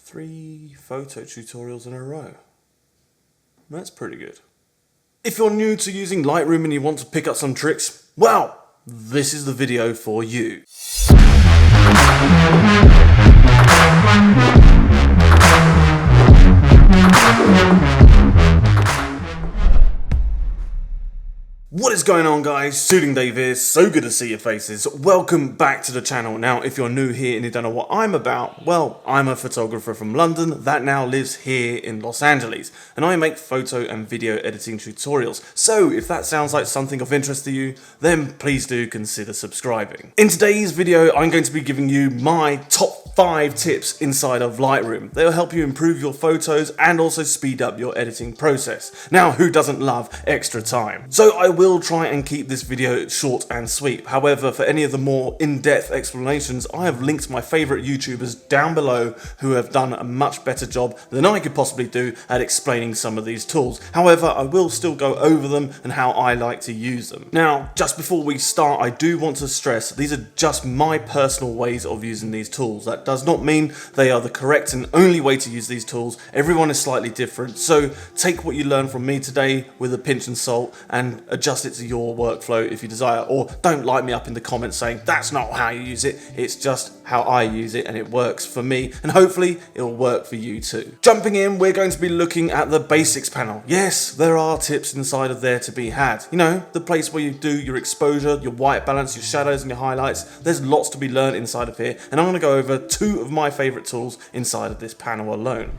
3 photo tutorials in a row. That's pretty good. If you're new to using Lightroom and you want to pick up some tricks, well, this is the video for you. What is going on, guys? Shooting Dave here. So good to see your faces. Welcome back to the channel. Now, if you're new here and you don't know what I'm about, well, I'm a photographer from London that now lives here in Los Angeles, and I make photo and video editing tutorials. So if that sounds like something of interest to you, then please do consider subscribing. In today's video, I'm going to be giving you my top 5 tips inside of Lightroom. They'll help you improve your photos and also speed up your editing process. Now, who doesn't love extra time? So I will try and keep this video short and sweet. However, for any of the more in-depth explanations, I have linked my favorite YouTubers down below who have done a much better job than I could possibly do at explaining some of these tools. However, I will still go over them and how I like to use them. Now, just before we start, I do want to stress these are just my personal ways of using these tools. That does not mean they are the correct and only way to use these tools. Everyone is slightly different, so take what you learn from me today with a pinch of salt and adjust it to your workflow if you desire, or don't light me up in the comments saying that's not how you use it. It's just how I use it and it works for me, and hopefully it'll work for you too. Jumping in, we're going to be looking at the basics panel. Yes, there are tips inside of there to be had. You know, the place where you do your exposure, your white balance, your shadows and your highlights. There's lots to be learned inside of here, and I'm going to go over 2 of my favorite tools inside of this panel alone.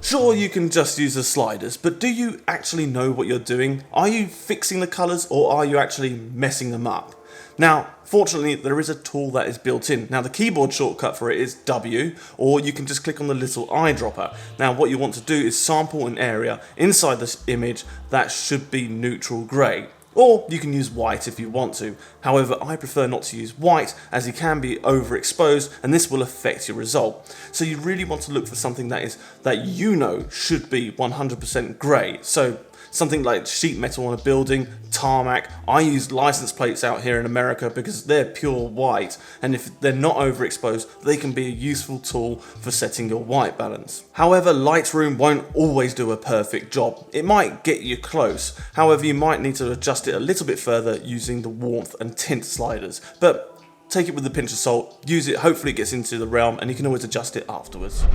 Sure, you can just use the sliders, but do you actually know what you're doing? Are you fixing the colors or are you actually messing them up? Now, fortunately, there is a tool that is built in. Now, the keyboard shortcut for it is W, or you can just click on the little eyedropper. Now, what you want to do is sample an area inside this image that should be neutral grey. Or you can use white if you want to. However, I prefer not to use white as it can be overexposed and this will affect your result. So you really want to look for something that you know should be 100% grey. So something like sheet metal on a building, tarmac. I use license plates out here in America because they're pure white, and if they're not overexposed, they can be a useful tool for setting your white balance. However, Lightroom won't always do a perfect job. It might get you close. However, you might need to adjust it a little bit further using the warmth and tint sliders. But take it with a pinch of salt, use it, hopefully it gets into the realm, and you can always adjust it afterwards.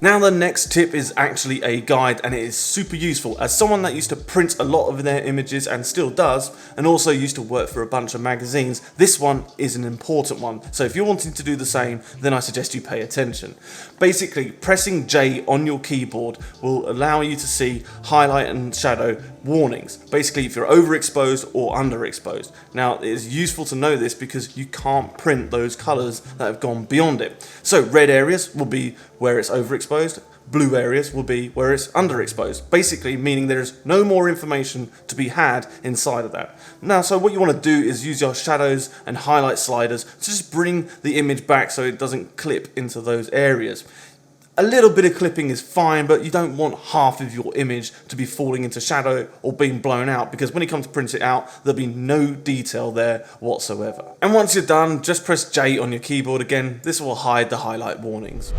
Now, the next tip is actually a guide, and it is super useful. As someone that used to print a lot of their images and still does, and also used to work for a bunch of magazines, this one is an important one. So if you're wanting to do the same, then I suggest you pay attention. Basically, pressing J on your keyboard will allow you to see highlight and shadow warnings. Basically, if you're overexposed or underexposed. Now, it is useful to know this because you can't print those colors that have gone beyond it. So red areas will be where it's overexposed, blue areas will be where it's underexposed. Basically meaning there is no more information to be had inside of that. Now, so what you want to do is use your shadows and highlight sliders to just bring the image back so it doesn't clip into those areas. A little bit of clipping is fine, but you don't want half of your image to be falling into shadow or being blown out, because when you come to print it out, there'll be no detail there whatsoever. And once you're done, just press J on your keyboard again. This will hide the highlight warnings.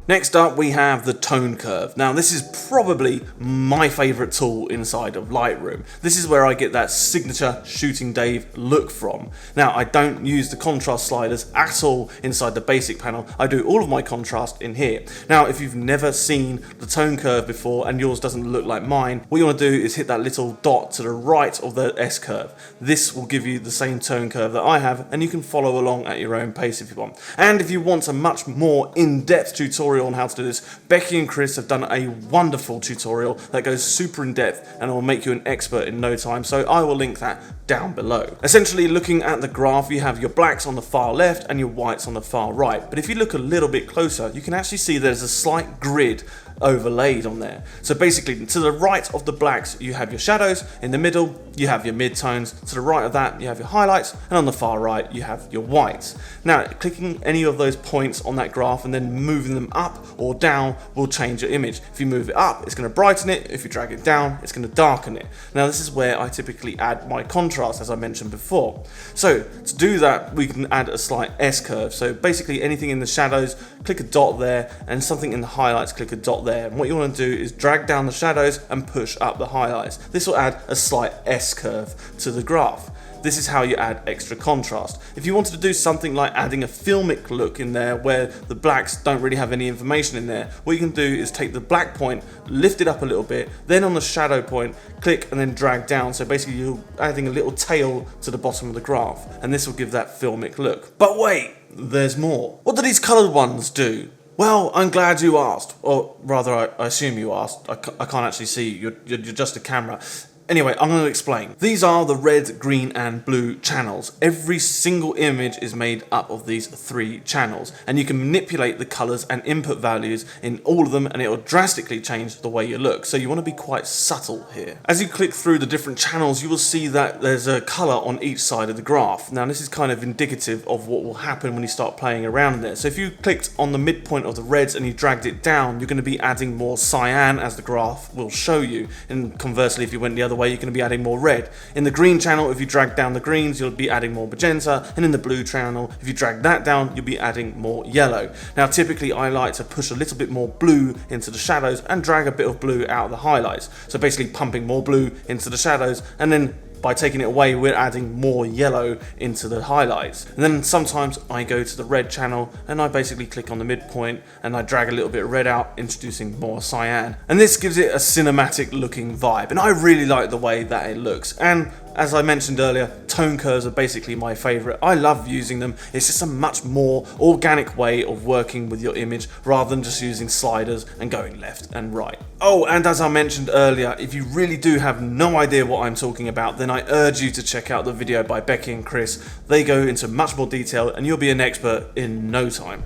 Next up, we have the tone curve. Now, this is probably my favorite tool inside of Lightroom. This is where I get that signature Shooting Dave look from. Now, I don't use the contrast sliders at all inside the basic panel. I do all of my contrast in here. Now, if you've never seen the tone curve before and yours doesn't look like mine, what you want to do is hit that little dot to the right of the S curve. This will give you the same tone curve that I have, and you can follow along at your own pace if you want. And if you want a much more in-depth tutorial on how to do this, Becky and Chris have done a wonderful tutorial that goes super in depth and will make you an expert in no time, so I will link that down below. Essentially, looking at the graph, you have your blacks on the far left and your whites on the far right, but if you look a little bit closer, you can actually see there's a slight grid overlaid on there. So basically, to the right of the blacks, you have your shadows. In the middle, you have your midtones. To the right of that, you have your highlights. And on the far right, you have your whites. Now, clicking any of those points on that graph and then moving them up or down will change your image. If you move it up, it's going to brighten it. If you drag it down, it's going to darken it. Now, this is where I typically add my contrast, as I mentioned before. So to do that, we can add a slight S-curve. So basically, anything in the shadows, click a dot there, and something in the highlights, click a dot there. And what you want to do is drag down the shadows and push up the highlights. This will add a slight S-curve to the graph. This is how you add extra contrast. If you wanted to do something like adding a filmic look in there where the blacks don't really have any information in there, what you can do is take the black point, lift it up a little bit, then on the shadow point, click and then drag down. So basically you're adding a little tail to the bottom of the graph, and this will give that filmic look. But wait, there's more. What do these colored ones do? Well, I'm glad you asked, or rather I assume you asked. I can't actually see you, you're just a camera. Anyway, I'm going to explain. These are the red, green and blue channels. Every single image is made up of these 3 channels, and you can manipulate the colors and input values in all of them, and it will drastically change the way you look. So you want to be quite subtle here. As you click through the different channels, you will see that there's a color on each side of the graph. Now this is kind of indicative of what will happen when you start playing around there. So if you clicked on the midpoint of the reds and you dragged it down, you're going to be adding more cyan, as the graph will show you. And conversely, if you went the other way, you're going to be adding more red. In the green channel, if you drag down the greens, you'll be adding more magenta, and in the blue channel, if you drag that down, you'll be adding more yellow. Now typically I like to push a little bit more blue into the shadows and drag a bit of blue out of the highlights. So basically pumping more blue into the shadows, and then by taking it away, we're adding more yellow into the highlights. And then sometimes I go to the red channel and I basically click on the midpoint and I drag a little bit of red out, introducing more cyan. And this gives it a cinematic looking vibe. And I really like the way that it looks. And as I mentioned earlier, tone curves are basically my favorite. I love using them. It's just a much more organic way of working with your image rather than just using sliders and going left and right. Oh, and as I mentioned earlier, if you really do have no idea what I'm talking about, then I urge you to check out the video by Becky and Chris. They go into much more detail and you'll be an expert in no time.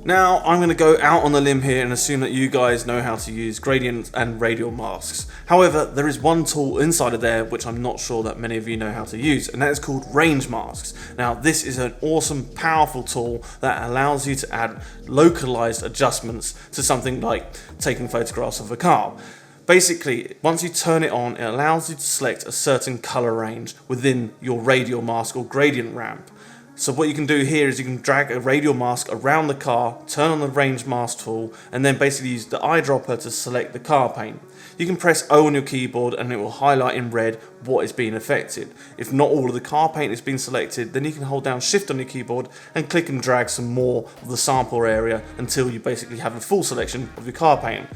Now, I'm going to go out on a limb here and assume that you guys know how to use gradient and radial masks. However, there is one tool inside of there which I'm not sure that many of you know how to use, and that is called range masks. Now, this is an awesome, powerful tool that allows you to add localized adjustments to something like taking photographs of a car. Basically, once you turn it on, it allows you to select a certain color range within your radial mask or gradient ramp. So what you can do here is you can drag a radial mask around the car, turn on the range mask tool, and then basically use the eyedropper to select the car paint. You can press O on your keyboard and it will highlight in red what is being affected. If not all of the car paint is being selected, then you can hold down Shift on your keyboard and click and drag some more of the sample area until you basically have a full selection of your car paint.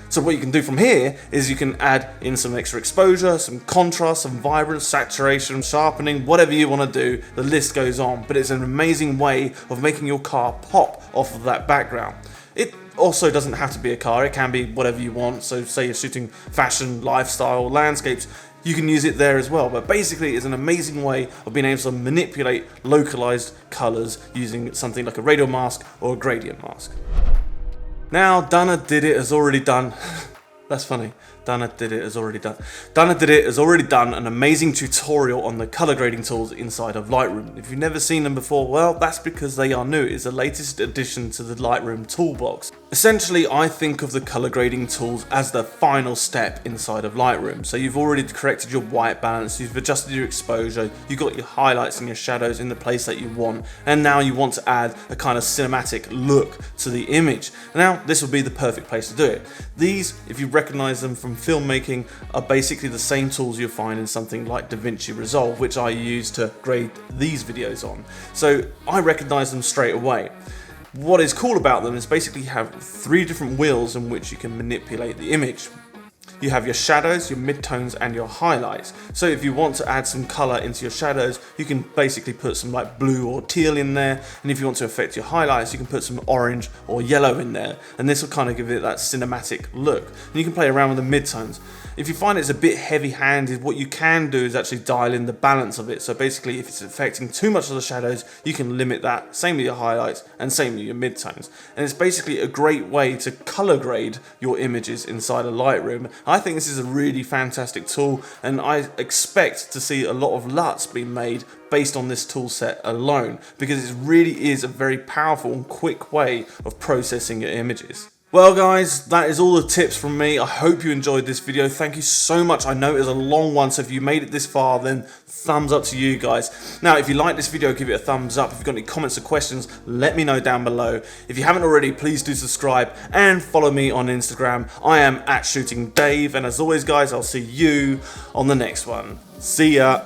So what you can do from here is you can add in some extra exposure, some contrast, some vibrance, saturation, sharpening, whatever you want to do. The list goes on, but it's an amazing way of making your car pop off of that background. It also doesn't have to be a car, it can be whatever you want. So say you're shooting fashion, lifestyle, landscapes, you can use it there as well. But basically it's an amazing way of being able to manipulate localized colors using something like a radial mask or a gradient mask. Now, Dana Did It has already done, that's funny, Dana Did It has already done an amazing tutorial on the color grading tools inside of Lightroom. If you've never seen them before, well, that's because they are new. It's the latest addition to the Lightroom toolbox. Essentially, I think of the color grading tools as the final step inside of Lightroom. So you've already corrected your white balance, you've adjusted your exposure, you've got your highlights and your shadows in the place that you want, and now you want to add a kind of cinematic look to the image. Now, this would be the perfect place to do it. These, if you recognize them from filmmaking, are basically the same tools you'll find in something like DaVinci Resolve, which I use to grade these videos on. So I recognize them straight away. What is cool about them is basically you have 3 different wheels in which you can manipulate the image. you have your shadows, your midtones, and your highlights. So if you want to add some color into your shadows, you can basically put some like blue or teal in there, and if you want to affect your highlights, you can put some orange or yellow in there, and this will kind of give it that cinematic look. And you can play around with the midtones. If you find it's a bit heavy-handed, what you can do is actually dial in the balance of it. So basically, if it's affecting too much of the shadows, you can limit that. Same with your highlights and same with your midtones. And it's basically a great way to color grade your images inside of Lightroom. I think this is a really fantastic tool, and I expect to see a lot of LUTs being made based on this tool set alone, because it really is a very powerful and quick way of processing your images. Well guys, that is all the tips from me. I hope you enjoyed this video. Thank you so much. I know it was a long one, so if you made it this far, then thumbs up to you guys. Now, if you like this video, give it a thumbs up. If you've got any comments or questions, let me know down below. If you haven't already, please do subscribe and follow me on Instagram. I am @ShootingDave, and as always guys, I'll see you on the next one. See ya.